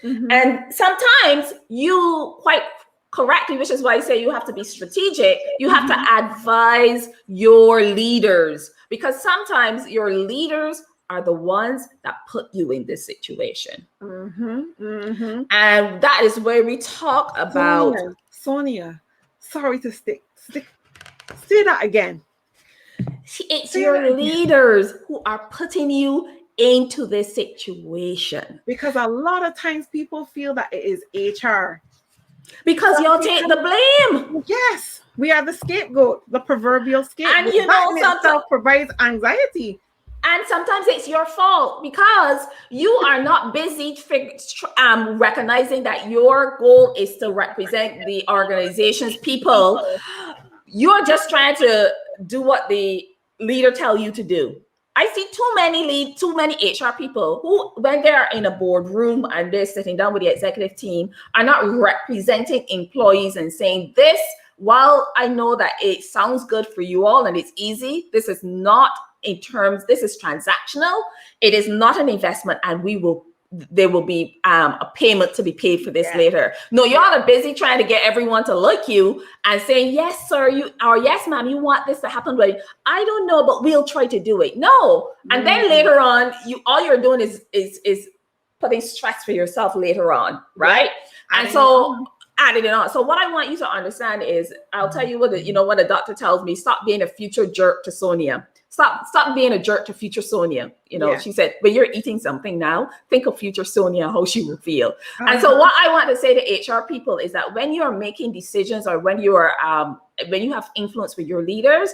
And sometimes you, quite correctly, which is why I say you have to be strategic, you have to advise your leaders, because sometimes your leaders are the ones that put you in this situation. And that is where we talk about... Sonia, sorry to say that again. It's your leaders who are putting you into this situation. Because a lot of times people feel that it is HR. Because y'all take the blame. Yes, we are the scapegoat, the proverbial scapegoat. And that in itself provides anxiety. And sometimes it's your fault, because you are not busy recognizing that your goal is to represent the organization's people. You're just trying to do what the leader tell you to do. I see too many HR people who, when they're in a boardroom and they're sitting down with the executive team, are not representing employees and saying, this, while I know that it sounds good for you all and it's easy, this is not this is transactional. It is not an investment, and there will be a payment to be paid for this later. No, y'all are busy trying to get everyone to like you and saying, yes, sir, or yes, ma'am, you want this to happen, but I don't know, but we'll try to do it. No. And then later on, all you're doing is putting stress for yourself later on, right? And so adding it on. So what I want you to understand is, I'll tell you what the doctor tells me: stop being a future jerk to Sonia. Stop being a jerk to future Sonia. She said, but you're eating something now. Think of future Sonia, how she will feel. And so what I want to say to HR people is that when you are making decisions, or when you are when you have influence with your leaders,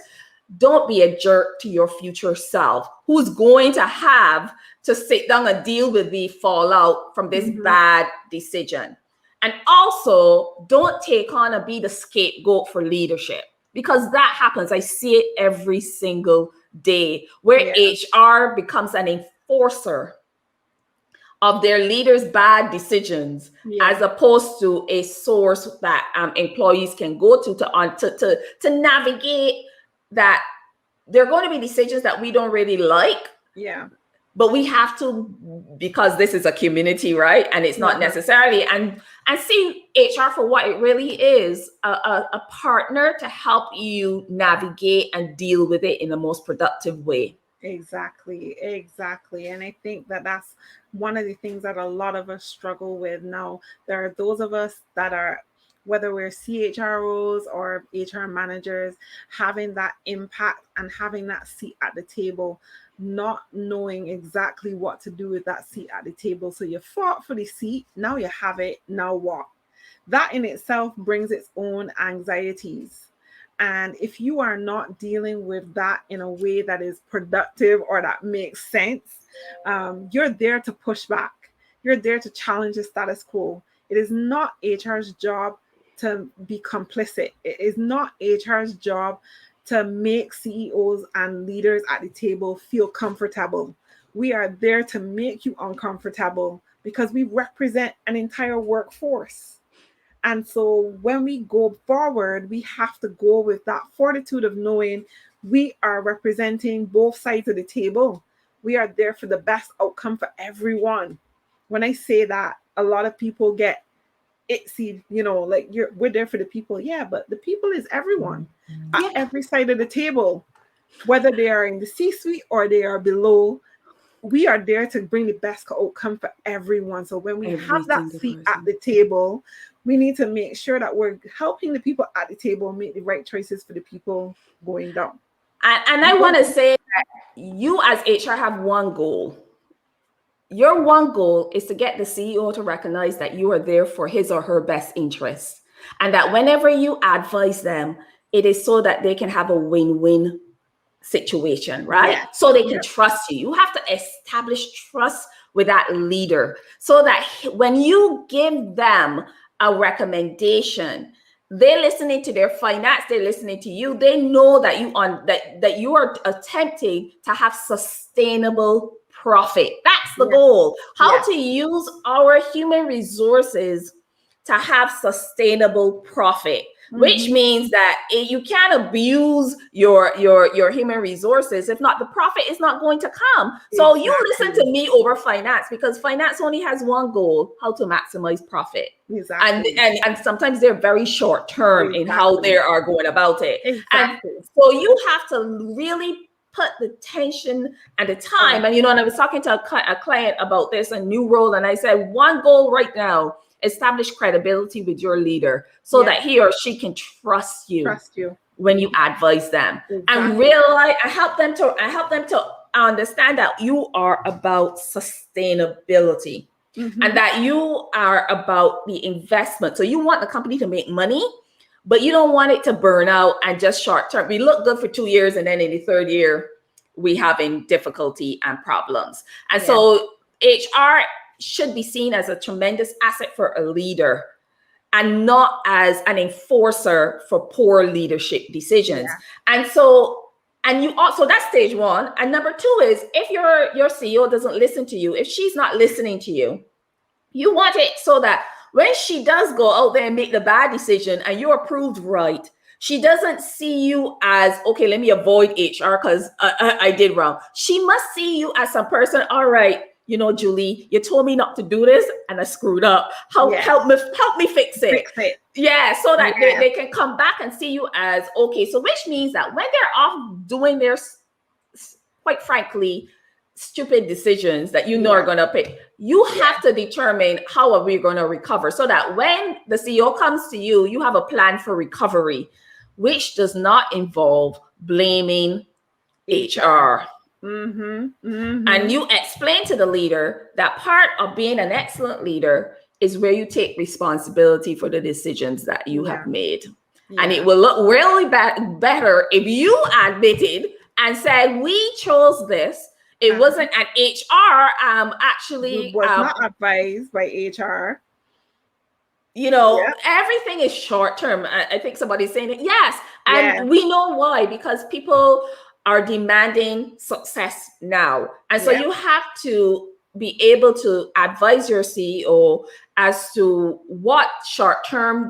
don't be a jerk to your future self, who's going to have to sit down and deal with the fallout from this bad decision. And also, don't take on and be the scapegoat for leadership, because that happens. I see it every single day, where HR becomes an enforcer of their leaders' bad decisions, as opposed to a source that employees can go to navigate that. There are going to be decisions that we don't really like. But we have to, because this is a community, right? And it's not necessarily, and see HR for what it really is, a partner to help you navigate and deal with it in the most productive way. Exactly. And I think that that's one of the things that a lot of us struggle with now. There are those of us that are, whether we're CHROs or HR managers, having that impact and having that seat at the table, not knowing exactly what to do with that seat at the table. So you fought for the seat, now you have it, now what? That in itself brings its own anxieties. And if you are not dealing with that in a way that is productive or that makes sense, you're there to push back. You're there to challenge the status quo. It is not HR's job to be complicit. It is not HR's job to make CEOs and leaders at the table feel comfortable. We are there to make you uncomfortable because we represent an entire workforce. And so when we go forward, we have to go with that fortitude of knowing we are representing both sides of the table. We are there for the best outcome for everyone. When I say that, a lot of people get itsy, like we're there for the people. Yeah, but the people is everyone at every side of the table, whether they are in the C-suite or they are below. We are there to bring the best outcome for everyone. So when we have that seat at the table, we need to make sure that we're helping the people at the table make the right choices for the people going down. And I want to say that you as HR have one goal. Your one goal is to get the CEO to recognize that you are there for his or her best interests. And that whenever you advise them, it is so that they can have a win-win situation, right? Yes. So they can trust you. You have to establish trust with that leader so that when you give them a recommendation, they're listening to their finance, they're listening to you. They know that that you are attempting to have sustainable profit. That's the goal. How to use our human resources to have sustainable profit. Which means that you can't abuse your human resources. If not, the profit is not going to come. So you listen to me over finance, because finance only has one goal: how to maximize profit. Exactly. And sometimes they're very short term in how they are going about it. Exactly. And so you have to really put the tension and the time. And and I was talking to a client about this, a new role, and I said, one goal right now: establish credibility with your leader so that he or she can trust you when you advise them. And realize, I help them to understand that you are about sustainability and that you are about the investment. So you want the company to make money, but you don't want it to burn out and just short term. We look good for 2 years, and then in the third year we having difficulty and problems. And so HR should be seen as a tremendous asset for a leader and not as an enforcer for poor leadership decisions. And you also, that's stage one. And number two is, if your CEO doesn't listen to you, if she's not listening to you, you want it so that when she does go out there and make the bad decision and you're approved right, she doesn't see you as, okay, let me avoid HR because I did wrong. She must see you as some person. All right, Julie, you told me not to do this and I screwed up. Help me fix it. Yeah, so that they can come back and see you as, okay. So which means that when they're off doing their, quite frankly, stupid decisions that are going to pick, you have to determine how are we going to recover, so that when the CEO comes to you, you have a plan for recovery, which does not involve blaming HR. And you explain to the leader that part of being an excellent leader is where you take responsibility for the decisions that you have made. And it will look really better if you admitted and said, we chose this. It wasn't an HR actually. It was not advised by HR. Everything is short term. I think somebody's saying it. Yes. And we know why, because people are demanding success now. And so you have to be able to advise your CEO as to what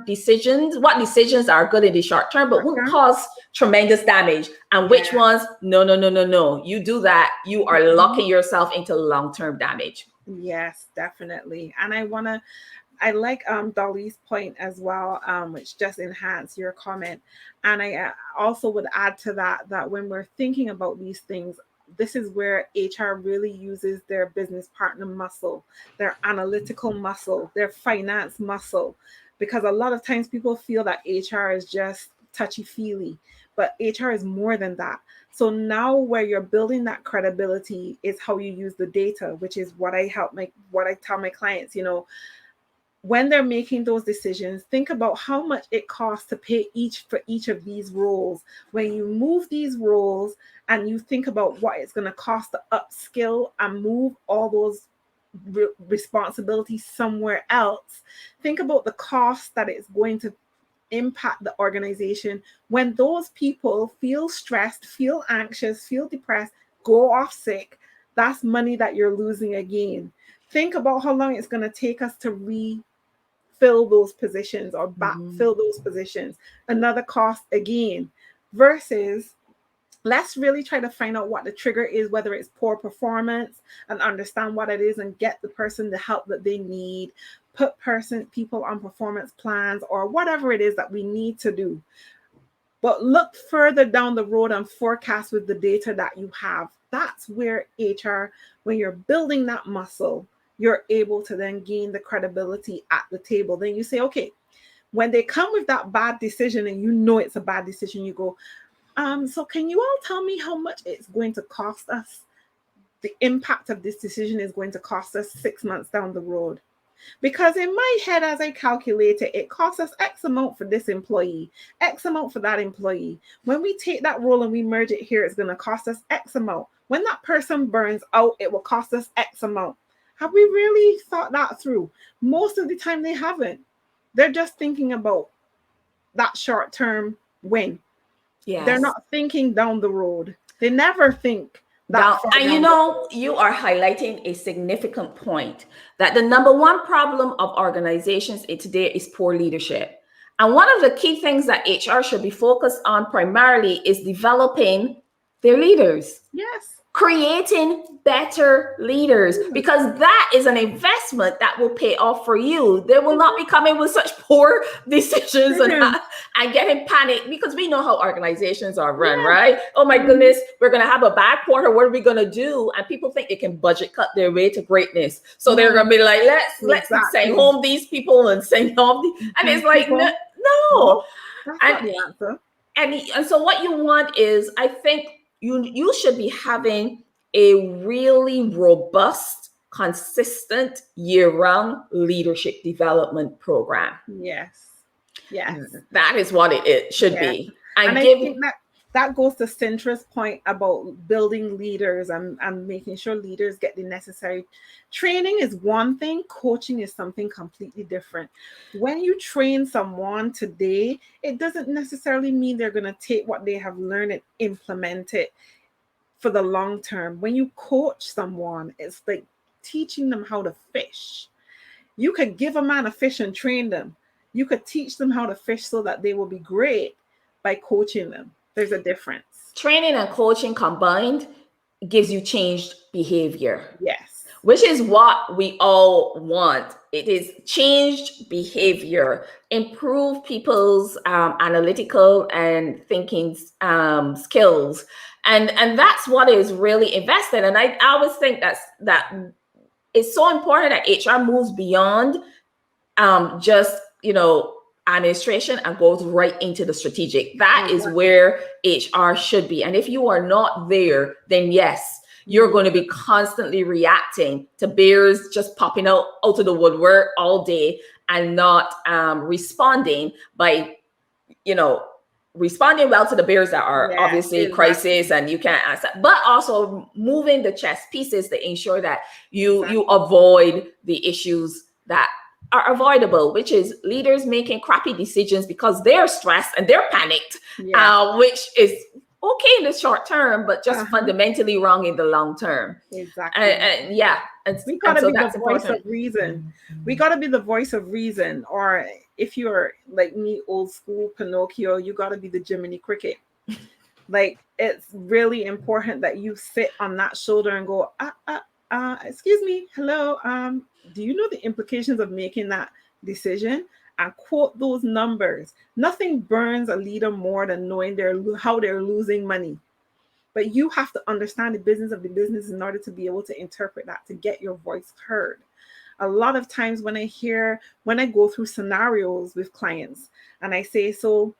decisions are good in the short term, but won't cause tremendous damage. And which ones, no. You do that, you are locking yourself into long-term damage. Yes, definitely. And I like Dolly's point as well, which just enhanced your comment. And I also would add to that when we're thinking about these things, this is where HR really uses their business partner muscle, their analytical muscle, their finance muscle, because a lot of times people feel that HR is just touchy-feely, but HR is more than that. So now where you're building that credibility is how you use the data, which is what I tell my clients, when they're making those decisions, think about how much it costs to pay for each of these roles. When you move these roles and you think about what it's going to cost to upskill and move all those responsibilities somewhere else, think about the cost that it's going to impact the organization. When those people feel stressed, feel anxious, feel depressed, go off sick, that's money that you're losing again. Think about how long it's going to take us to refill those positions or backfill those positions. Another cost again. Versus, let's really try to find out what the trigger is, whether it's poor performance, and understand what it is and get the person the help that they need. Put people on performance plans or whatever it is that we need to do. But look further down the road and forecast with the data that you have. That's where HR, when you're building that muscle, you're able to then gain the credibility at the table. Then you say, okay, when they come with that bad decision and you know it's a bad decision, you go, so can you all tell me how much it's going to cost us? The impact of this decision is going to cost us 6 months down the road. Because in my head, as I calculate it, it costs us X amount for this employee, X amount for that employee. When we take that role and we merge it here, it's going to cost us X amount. When that person burns out, it will cost us X amount. Have we really thought that through? Most of the time they haven't. They're just thinking about that short-term win. Yes. They're not thinking down the road. They never think that far. And you know, you are highlighting a significant point that the number one problem of organizations today is poor leadership. And one of the key things that HR should be focused on primarily is developing their leaders. Yes. Creating better leaders, because that is an investment that will pay off for you. They will not be coming with such poor decisions and getting panicked, because we know how organizations are run, right? Oh my goodness, we're going to have a bad quarter. What are we going to do? And people think they can budget cut their way to greatness. So they're going to be like, let's send home these people and send home these. And it's like, no. That's not the answer. And so what you want is, I think, you should be having a really robust, consistent, year-round leadership development program. Yes. That is what it should be. And I think that goes to Cintra's point about building leaders and making sure leaders get the necessary training is one thing. Coaching is something completely different. When you train someone today, it doesn't necessarily mean they're going to take what they have learned and implement it for the long term. When you coach someone, it's like teaching them how to fish. You could give a man a fish and train them. You could teach them how to fish so that they will be great by coaching them. There's a difference. Training and coaching combined gives you changed behavior. Yes. Which is what we all want. It is changed behavior, improve people's analytical and thinking skills. And that's what is really invested. And I always think that it's so important that HR moves beyond just, administration and goes right into the strategic. That is where HR should be. And if you are not there, then yes, you're going to be constantly reacting to bears just popping out of the woodwork all day and not responding by, responding well to the bears that are obviously crisis and you can't answer, but also moving the chess pieces to ensure that you avoid the issues that are avoidable, which is leaders making crappy decisions because they're stressed and they're panicked, which is okay in the short term, but just fundamentally wrong in the long term. Exactly. And we gotta be the voice of reason. We gotta be the voice of reason. Or if you're like me, old school Pinocchio, you gotta be the Jiminy Cricket. Like, it's really important that you sit on that shoulder and go, excuse me, hello, do you know the implications of making that decision? And quote those numbers. Nothing burns a leader more than knowing how they're losing money. But you have to understand the business of the business in order to be able to interpret that, to get your voice heard. A lot of times when I go through scenarios with clients and I say, so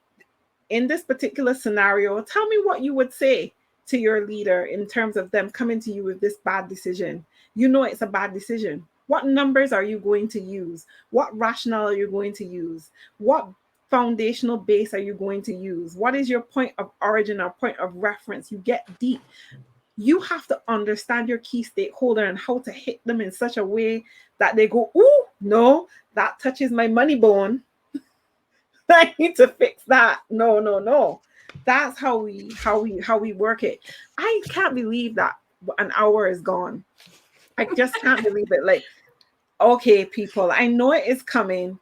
in this particular scenario, tell me what you would say to your leader in terms of them coming to you with this bad decision. You know it's a bad decision. What numbers are you going to use? What rationale are you going to use? What foundational base are you going to use? What is your point of origin or point of reference? You get deep. You have to understand your key stakeholder and how to hit them in such a way that they go, "Ooh, no, that touches my money bone. I need to fix that. No, no, no." That's how we work it. I can't believe that an hour is gone. I just can't believe it. Like, okay, people, I know it is coming.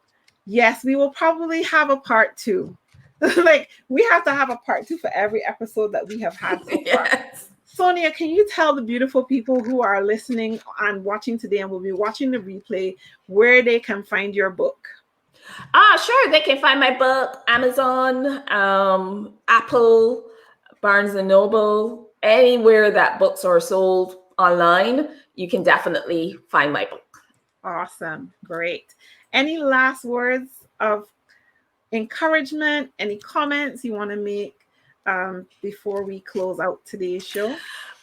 Yes, we will probably have a part two. Like, we have to have a part two for every episode that we have had so far. Yes. Sonia, can you tell the beautiful people who are listening and watching today and will be watching the replay where they can find your book? Sure. They can find my book, Amazon, Apple, Barnes and Noble, anywhere that books are sold online. You can definitely find my book. Awesome. Great. Any last words of encouragement, any comments you want to make before we close out today's show?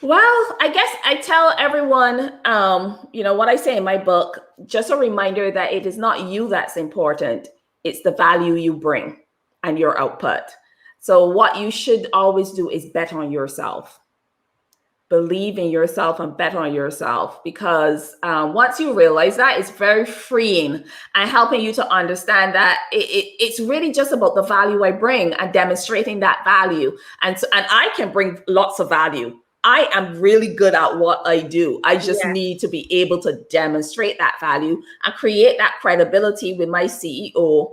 Well, I guess I tell everyone, what I say in my book, just a reminder that it is not you that's important. It's the value you bring and your output. So what you should always do is bet on yourself. Believe in yourself and bet on yourself, because once you realize that, it's very freeing and helping you to understand that it's really just about the value I bring and demonstrating that value. And I can bring lots of value. I am really good at what I do. I just need to be able to demonstrate that value and create that credibility with my CEO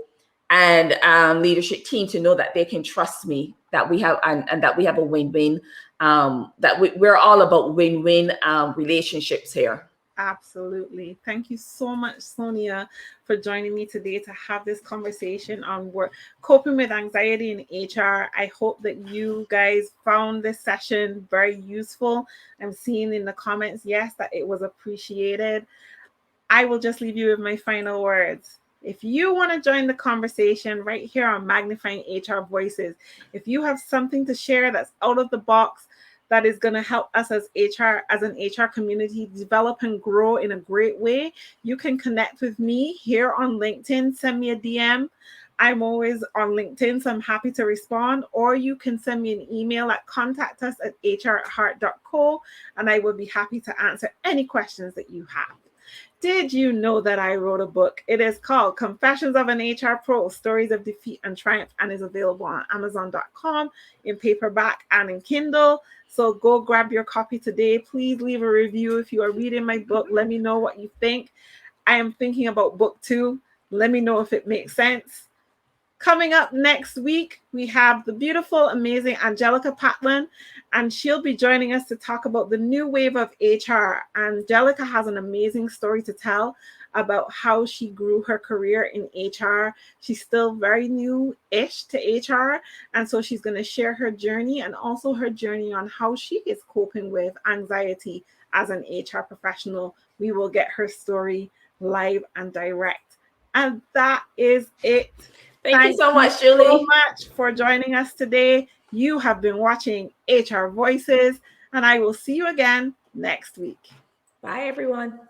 and leadership team to know that they can trust me, that we have and that we have a win-win. We're all about win-win relationships here. Absolutely. Thank you so much, Sonia, for joining me today to have this conversation on coping with anxiety in HR. I hope that you guys found this session very useful. I'm seeing in the comments, yes, that it was appreciated. I will just leave you with my final words. If you want to join the conversation right here on Magnifying HR Voices, if you have something to share that's out of the box, that is going to help us as an HR community develop and grow in a great way, you can connect with me here on LinkedIn. Send me a DM. I'm always on LinkedIn, so I'm happy to respond. Or you can send me an email at contact@hr@heart.co, and I will be happy to answer any questions that you have. Did you know that I wrote a book? It is called Confessions of an HR Pro, Stories of Defeat and Triumph, and is available on Amazon.com in paperback and in Kindle. So go grab your copy today. Please leave a review if you are reading my book. Let me know what you think. I am thinking about book 2. Let me know if it makes sense. Coming up next week, we have the beautiful, amazing Angelica Patlin, and she'll be joining us to talk about the new wave of HR. Angelica has an amazing story to tell about how she grew her career in HR. She's still very new-ish to HR, and so she's going to share her journey and also her journey on how she is coping with anxiety as an HR professional. We will get her story live and direct. And that is it. Thank you so much, Julie. So much for joining us today. You have been watching HR Voices, and I will see you again next week. Bye, everyone.